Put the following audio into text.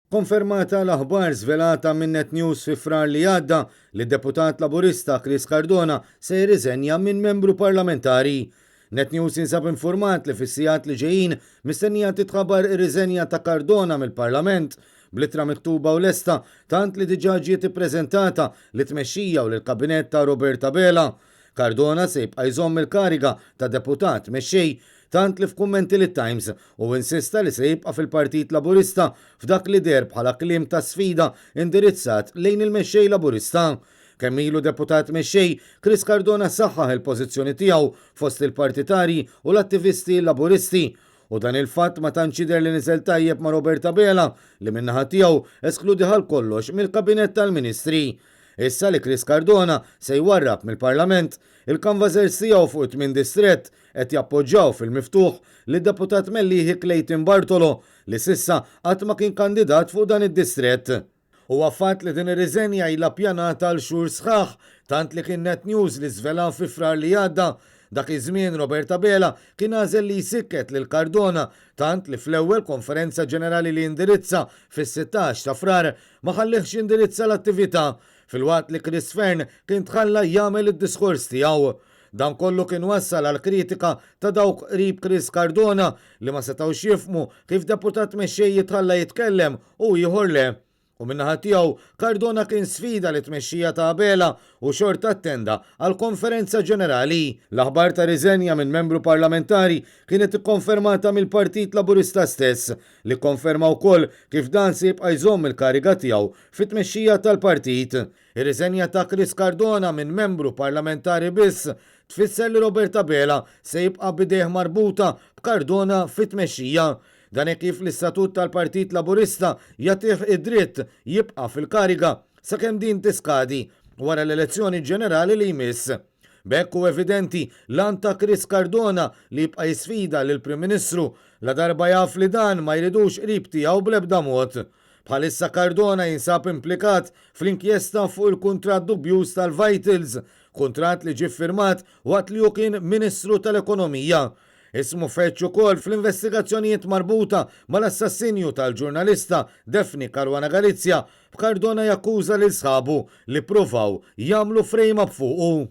Konfermata l-aħbar żvelata minn Net News fi frar li għadda li d-deputat laburista Chris Cardona se jirriżenja minn membru parlamentari. Net News jinsab informat li fis-sigħat li ġejjin mistennija titħabar ir-riżenja ta' Cardona mill-Parlament blittra miktuba u lesta tant li diġà ġiet ippreżentata li tmexxija u lill-kabinett ta' Roberta Bela. Cardona se jibqa' jżomm il-kariga ta' deputat mexxej tant li f'kummenti lit-Times u insista li se jibqa' fil-Partit Laburista f'dak li der bħala kliem ta' sfida indirizzat lejn il-mexxej Laburista. Kemm ilu deputat mexxej, Chris Cardona saħħaħ il-pożizzjoni tiegħu fost il-partitari u l-attivisti laburisti. U dan il-fatt ma tantx jidher li niżel tajjeb ma' Roberta Bela li min-naħa tiegħu eskludiħal kollox mill-kabinett tal-Ministri. Issa li Chris Cardona se jwarrab mill-Parlament, il-kanvażers tiegħu fuq 8 distrett qed jappoġġjaw fil-miftuħ lid deputat Mellieħi Clayton Bartolo li sissa qatt ma kien kandidat fuq dan id-distrett. Huwa fatt li din ir-riżenja ilha ppjanata għal xhur sħaħ tant li kien Net News li żvela fi frar li għadda. Dak iż-żmien Roberta Bela kien għażel li jsikket lil Cardona tant li fl-ewwel konferenza ġenerali li indirizza fis-16 ta' frar ma ħallihx indirizza l-attività fil-waqt li Chris Fern kien tħalla jagħmel id-diskors tiegħu. Dan kollu kien wassal għal kritika ta' dawk qrib Chris Cardona li ma setgħux jifhmu kif deputat mexxej jitħalla jitkellem u ieħor le. U min-naħa tiegħu Cardona kien sfida li tmexxija ta' Bela u xorta attenda għal konferenza ġenerali. L-aħbar ta' riżenja minn membru parlamentari kienet ikkonfermata mill-Partit Laburista stess li konferma wkoll kif dan se jibqa' jżomm il-kariga tiegħu fit-tmexxija tal-partit. Ir-riżenja ta' Chris Cardona minn membru parlamentari biss tfisser li Roberta Bela se jibqa' bidejh marbuta b'Cardona fit-tmexxija. Dan kif l-istatut tal-Partit Laburista jagħtih id-dritt jibqa' fil-kariga sakemm din tiskadi wara l-elezzjoni ġenerali li jmiss. B'hekk hu evidenti lan ta' Chris Cardona li jibqa' jisfida lil Prim Ministru la darba jaf li dan ma jridux qrib tiegħu bl-ebda mod. Bħalissa Cardona jinsab implikat fl-inkjesta fuq il-kuntratt dubjuż tal-Vitals, kuntratt li ġie ffirmat waqt li hu kien Ministru tal-Ekonomija. Ismu feċċ ukoll fl-investigazzjonijiet marbuta mal-assassinju tal-ġurnalista Daphne Caruana Galizia b'Cardona jakkuża lil sħabu li ppruvaw jagħmlu frame up fuqu.